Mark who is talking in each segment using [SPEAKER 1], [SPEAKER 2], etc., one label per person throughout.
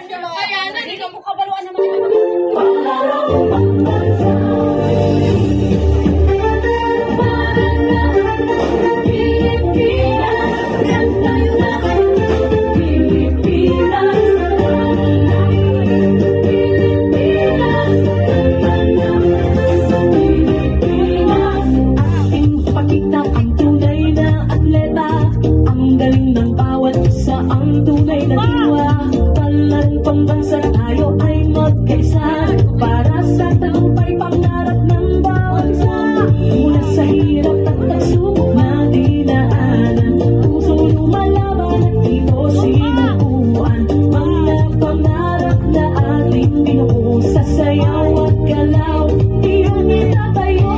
[SPEAKER 1] Kaya na, hindi ka mo kabaluan naman.
[SPEAKER 2] Pambansa tayo ay magkaisa para sa tagumpay pangarap ng bawat isa. Mula sa hirap at pagsubok na dinaanan, pusong lumalaban at ito sinukuan. Mga pangarap na ating binuo sa sayaw at galaw, iyon itatayo.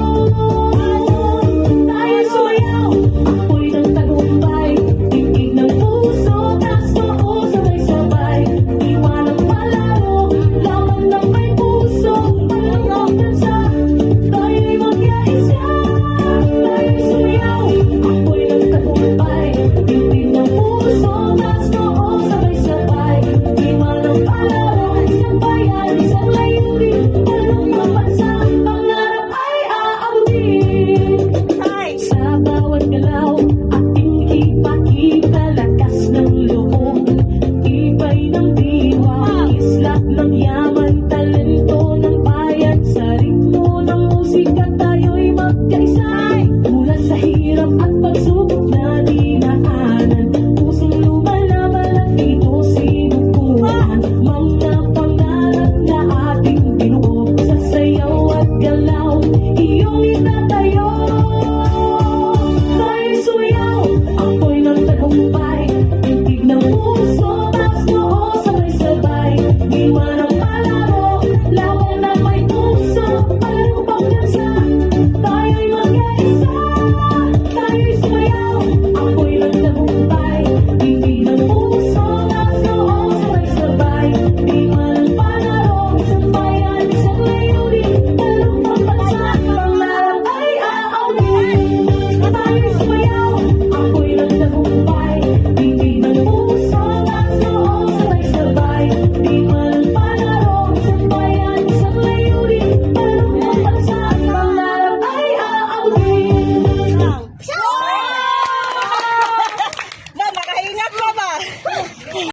[SPEAKER 2] Tayo sumayaw, apoy ng tagumpay, tingin ng puso, taas noo sabay-sabay. Lakas ng loob, ibay ng diwa, isla